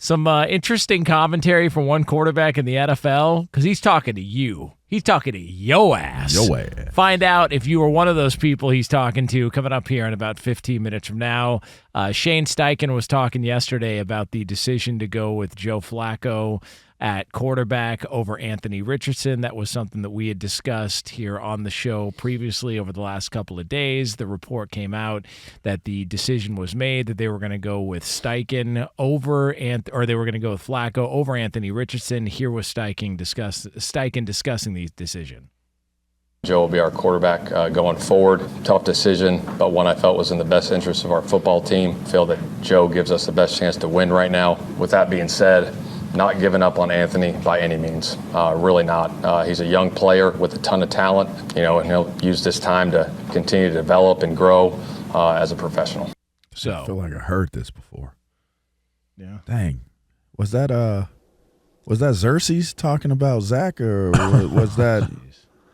Some interesting commentary from one quarterback in the NFL, because he's talking to you. He's talking to yo ass. Yo ass. Find out if you were one of those people he's talking to coming up here in about 15 minutes from now. Shane Steichen was talking yesterday about the decision to go with Joe Flacco at quarterback over Anthony Richardson. That was something that we had discussed here on the show previously over the last couple of days. The report came out that the decision was made that they were going to go with Steichen or they were going to go with Flacco over Anthony Richardson. Here was Steichen discussing the decision. Joe will be our quarterback going forward. Tough decision, but one I felt was in the best interest of our football team. Feel that Joe gives us the best chance to win right now. With that being said, not giving up on Anthony by any means, really not. He's a young player with a ton of talent, and he'll use this time to continue to develop and grow as a professional. So I feel like I heard this before. Yeah. Dang. Was that Xerxes talking about Zach, or was that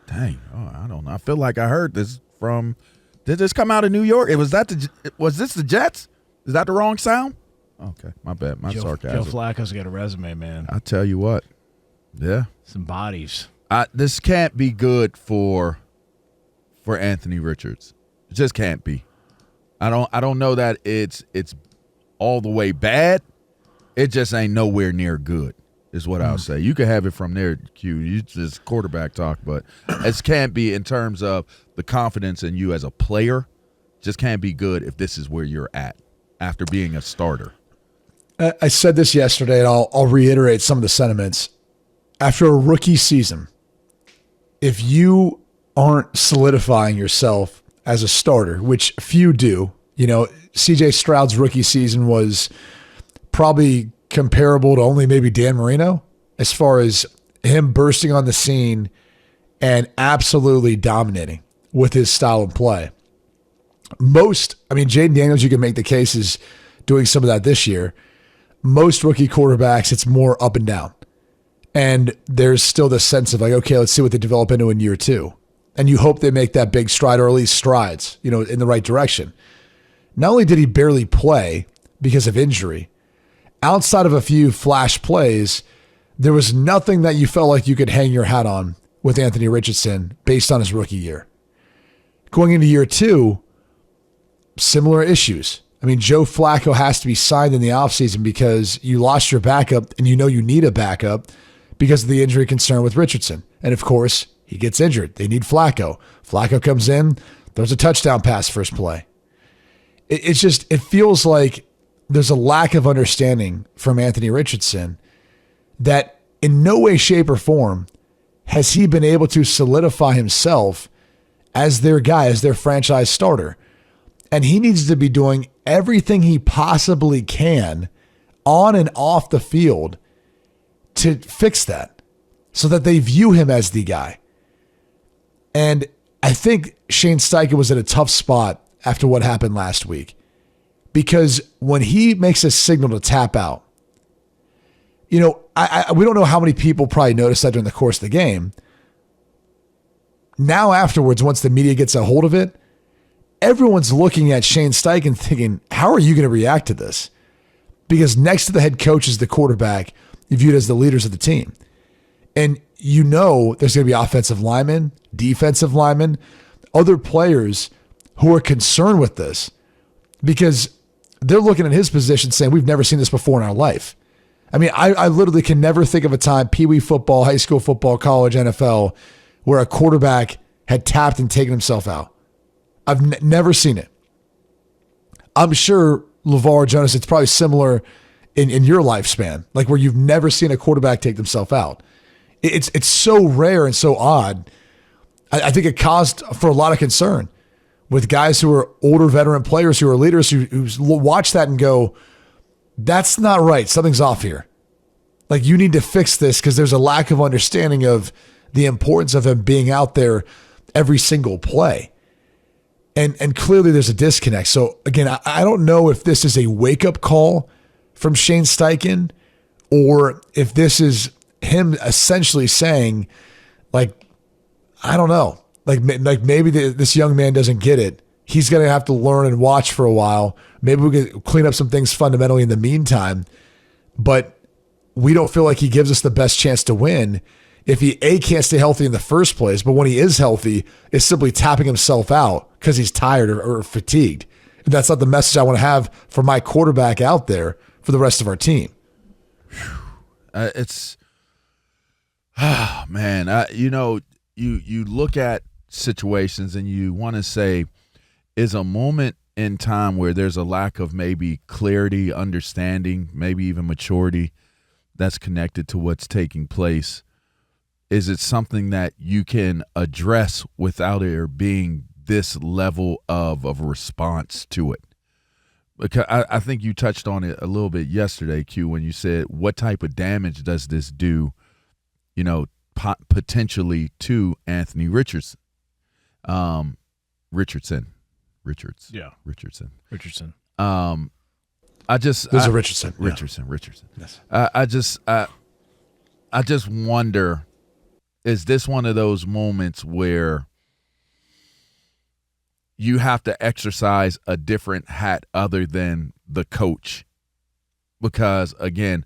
dang, I don't know. I feel like I heard this from, did this come out of New York? Was this the Jets? Is that the wrong sound? Okay, my bad. My sarcasm. Joe Flacco's got a resume, man. I tell you what. Yeah. Some bodies. This can't be good for Anthony Richards. It just can't be. I don't know that it's all the way bad. It just ain't nowhere near good, is what I'll say. You can have it from there, Q. You just quarterback talk, but it can't be in terms of the confidence in you as a player. Just can't be good if this is where you're at after being a starter. I said this yesterday, and I'll reiterate some of the sentiments. After a rookie season, if you aren't solidifying yourself as a starter, which few do, C.J. Stroud's rookie season was probably comparable to only maybe Dan Marino as far as him bursting on the scene and absolutely dominating with his style of play. Jaden Daniels, you can make the case, is doing some of that this year. Most rookie quarterbacks, it's more up and down. And there's still this sense of like, okay, let's see what they develop into in year two. And you hope they make that big stride, or at least strides, in the right direction. Not only did he barely play because of injury, outside of a few flash plays, there was nothing that you felt like you could hang your hat on with Anthony Richardson based on his rookie year. Going into year two, similar issues. Joe Flacco has to be signed in the offseason because you lost your backup, and you need a backup because of the injury concern with Richardson. And of course, he gets injured. They need Flacco. Flacco comes in, throws a touchdown pass first play. It feels like there's a lack of understanding from Anthony Richardson that in no way, shape, or form has he been able to solidify himself as their guy, as their franchise starter. And he needs to be doing everything he possibly can on and off the field to fix that so that they view him as the guy. And I think Shane Steichen was in a tough spot after what happened last week, because when he makes a signal to tap out, we don't know how many people probably noticed that during the course of the game. Now afterwards, once the media gets a hold of it, everyone's looking at Shane Steichen thinking, how are you going to react to this? Because next to the head coach is the quarterback, you viewed as the leaders of the team. And there's going to be offensive linemen, defensive linemen, other players who are concerned with this because they're looking at his position saying, we've never seen this before in our life. I literally can never think of a time, Pee-wee football, high school football, college, NFL, where a quarterback had tapped and taken himself out. I've never seen it. I'm sure, LaVar, Jonas, it's probably similar in your lifespan, like where you've never seen a quarterback take themselves out. It's so rare and so odd. I think it caused for a lot of concern with guys who are older veteran players who are leaders who watch that and go, that's not right. Something's off here. Like, you need to fix this because there's a lack of understanding of the importance of him being out there every single play. And clearly there's a disconnect. So again, I don't know if this is a wake-up call from Shane Steichen or if this is him essentially saying, like, I don't know. Like maybe this young man doesn't get it. He's going to have to learn and watch for a while. Maybe we can clean up some things fundamentally in the meantime. but we don't feel like he gives us the best chance to win if he can't stay healthy in the first place, but when he is healthy, is simply tapping himself out because he's tired or fatigued. And that's not the message I want to have for my quarterback out there for the rest of our team. Man, you look at situations and you want to say, is a moment in time where there's a lack of maybe clarity, understanding, maybe even maturity that's connected to what's taking place. Is it something that you can address without there being this level of a response to it? Because I think you touched on it a little bit yesterday, Q, when you said, what type of damage does this do, potentially to Anthony Richardson? Richardson. There's a Richardson. Richardson. Yes. I just wonder, is this one of those moments where you have to exercise a different hat other than the coach? Because again,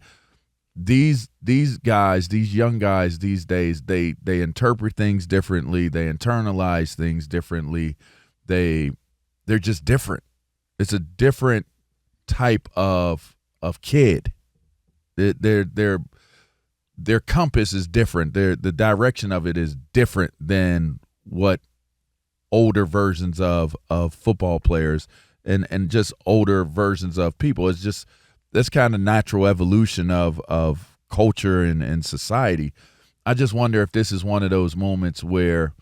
these guys, these young guys these days, they interpret things differently, they internalize things differently. They're just different. It's a different type of kid. Their compass is different. The direction of it is different than what older versions of football players and just older versions of people. It's just that's kind of natural evolution of culture and society. I just wonder if this is one of those moments where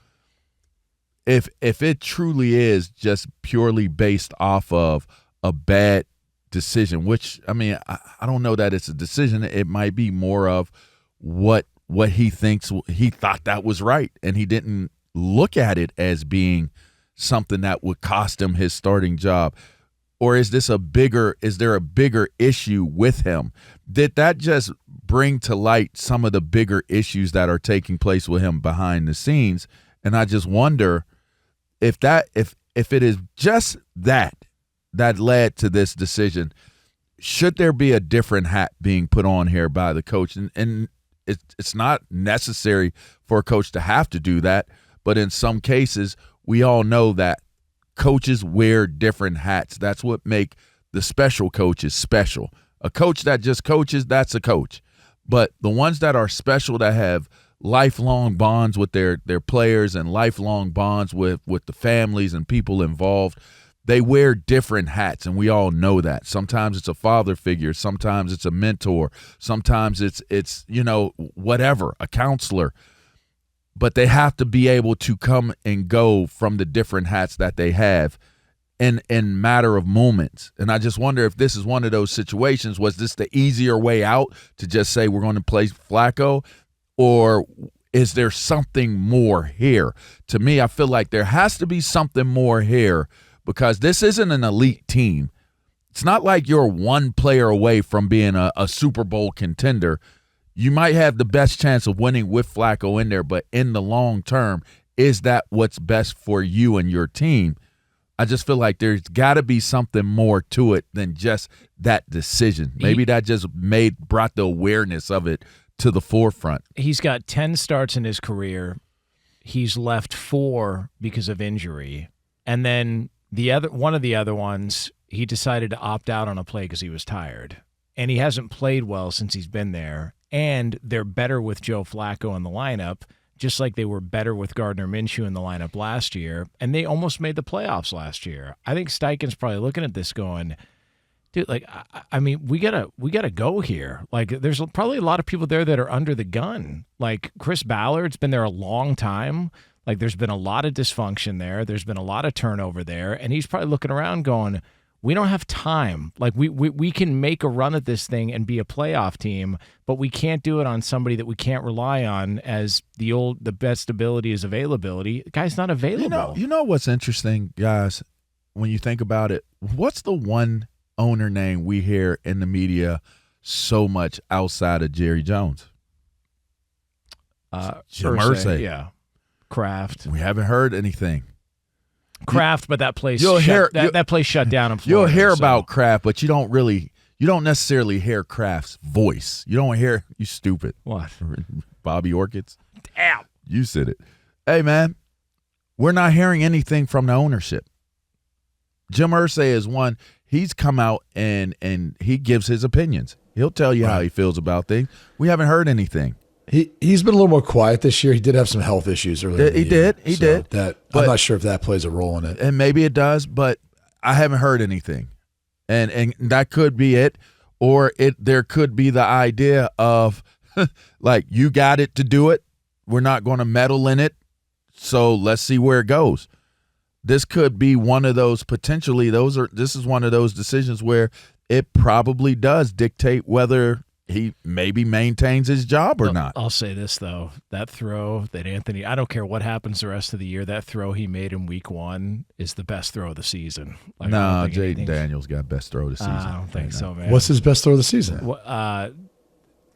if it truly is just purely based off of a bad decision, which, I mean, I don't know that it's a decision. It might be more of what he thinks he thought that was right, and he didn't look at it as being something that would cost him his starting job. Or is there a bigger issue with him? Did that just bring to light some of the bigger issues that are taking place with him behind the scenes? And I just wonder if it is just that led to this decision, should there be a different hat being put on here by the coach? And it's not necessary for a coach to have to do that, but in some cases, we all know that coaches wear different hats. That's what make the special coaches special. A coach that just coaches, that's a coach. But the ones that are special, that have lifelong bonds with their players and lifelong bonds with the families and people involved, they wear different hats, and we all know that. Sometimes it's a father figure, sometimes it's a mentor, sometimes it's whatever, a counselor. But they have to be able to come and go from the different hats that they have in matter of moments. And I just wonder if this is one of those situations. Was this the easier way out to just say we're going to play Flacco? Or is there something more here? To me, I feel like there has to be something more here, because this isn't an elite team. It's not like you're one player away from being a Super Bowl contender. You might have the best chance of winning with Flacco in there, but in the long term, is that what's best for you and your team? I just feel like there's got to be something more to it than just that decision. Maybe that just brought the awareness of it to the forefront. He's got 10 starts in his career. He's left 4 because of injury. And then one of the other ones, he decided to opt out on a play because he was tired. And he hasn't played well since he's been there. And they're better with Joe Flacco in the lineup, just like they were better with Gardner Minshew in the lineup last year. And they almost made the playoffs last year. I think Steichen's probably looking at this going, dude, like, I mean, we gotta go here. Like, there's probably a lot of people there that are under the gun. Like, Chris Ballard's been there a long time. Like, there's been a lot of dysfunction there. There's been a lot of turnover there. And he's probably looking around going, we don't have time. Like, we can make a run at this thing and be a playoff team, but we can't do it on somebody that we can't rely on as the best ability is availability. The guy's not available. You know what's interesting, guys, when you think about it? What's the one owner name we hear in the media so much outside of Jerry Jones? Jim Irsay. Yeah. Kraft. We haven't heard anything. Kraft, but that place that place shut down in Florida. You'll hear about Kraft, but you don't really you don't necessarily hear Kraft's voice. You don't hear, you stupid. What? Bobby Orchids. Damn. You said it. Hey, man, we're not hearing anything from the ownership. Jim Irsay is one. He's come out and he gives his opinions. He'll tell you how he feels about things. We haven't heard anything. He's been a little more quiet this year. He did have some health issues earlier. He did. I'm not sure if that plays a role in it. And maybe it does, but I haven't heard anything. And that could be it. Or there could be the idea of, like, you got it to do it. We're not going to meddle in it. So let's see where it goes. This could be one of those potentially. This is one of those decisions where it probably does dictate whether he maybe maintains his job or not. I'll say this, though. That throw that Anthony, I don't care what happens the rest of the year, that throw he made in week 1 is the best throw of the season. Like, no, Jaden Daniels got best throw of the season. I don't think so, man. What's his best throw of the season?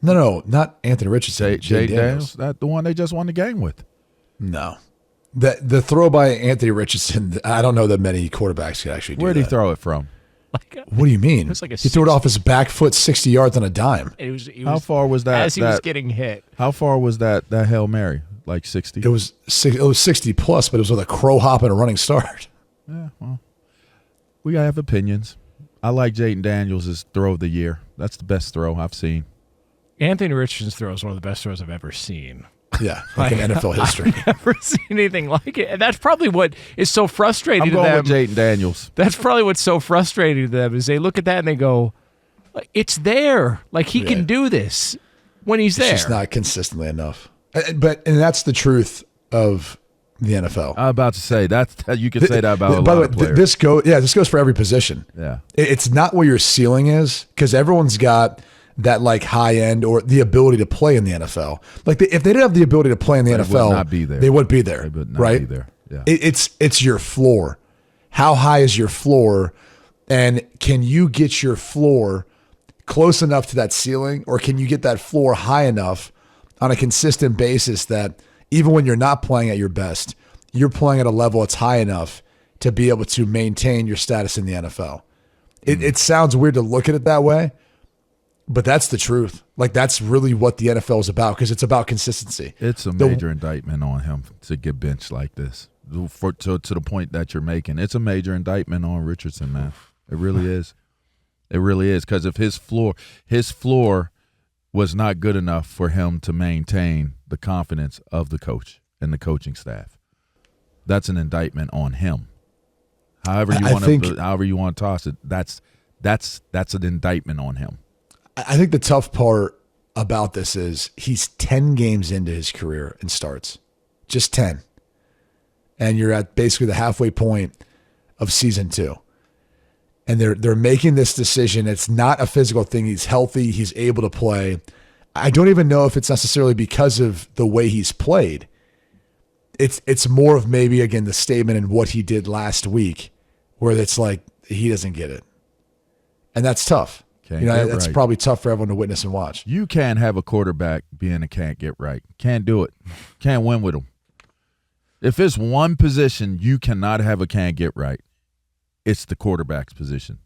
No, not Anthony Richardson. Jaden Daniels. That's the one they just won the game with. No. The throw by Anthony Richardson, I don't know that many quarterbacks could actually do that. Where'd he throw it from? What do you mean? It was like he threw it off his back foot 60 yards on a dime. How far was that? As he was getting hit. How far was that Hail Mary? Like 60? It was 60 plus, but it was with a crow hop and a running start. Yeah, well, we have opinions. I like Jaden Daniels' throw of the year. That's the best throw I've seen. Anthony Richardson's throw is one of the best throws I've ever seen. Yeah, like in NFL history. I've never seen anything like it. And that's probably what is so frustrating to them. I'm going with Jaden Daniels. That's probably what's so frustrating to them is they look at that and they go, it's there. Like, he can do this when he's there. It's just not consistently enough. And that's the truth of the NFL. I'm about to say, you can say that about a lot of players. This goes for every position. Yeah. It's not where your ceiling is, because everyone's got that, like, high end or the ability to play in the NFL. Like, if they didn't have the ability to play in the NFL, would not be there. They wouldn't be there. They would not right? be there. Yeah. It's your floor. How high is your floor? And can you get your floor close enough to that ceiling, or can you get that floor high enough on a consistent basis that even when you're not playing at your best, you're playing at a level that's high enough to be able to maintain your status in the NFL? It sounds weird to look at it that way, but that's the truth. Like, that's really what the NFL is about, because it's about consistency. It's a major indictment on him to get benched like this. To the point that you're making, it's a major indictment on Richardson, man. It really is. It really is, because if his floor was not good enough for him to maintain the confidence of the coach and the coaching staff, that's an indictment on him. However you want to toss it, that's an indictment on him. I think the tough part about this is he's 10 games into his career and starts. Just 10. And you're at basically the halfway point of season 2. And they're making this decision. It's not a physical thing. He's healthy. He's able to play. I don't even know if it's necessarily because of the way he's played. It's more of maybe, again, the statement in what he did last week, where it's like he doesn't get it. And that's tough. That's probably tough for everyone to witness and watch. You can't have a quarterback being a can't get right. Can't do it. Can't win with him. If it's one position you cannot have a can't get right, it's the quarterback's position.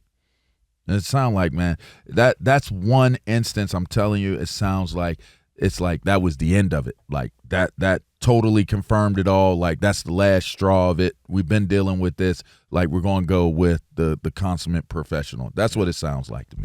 And it sounds like, man, that's one instance. I'm telling you, it sounds like it's like that was the end of it. Like that totally confirmed it all. Like, that's the last straw of it. We've been dealing with this. Like, we're going to go with the consummate professional. That's what it sounds like to me.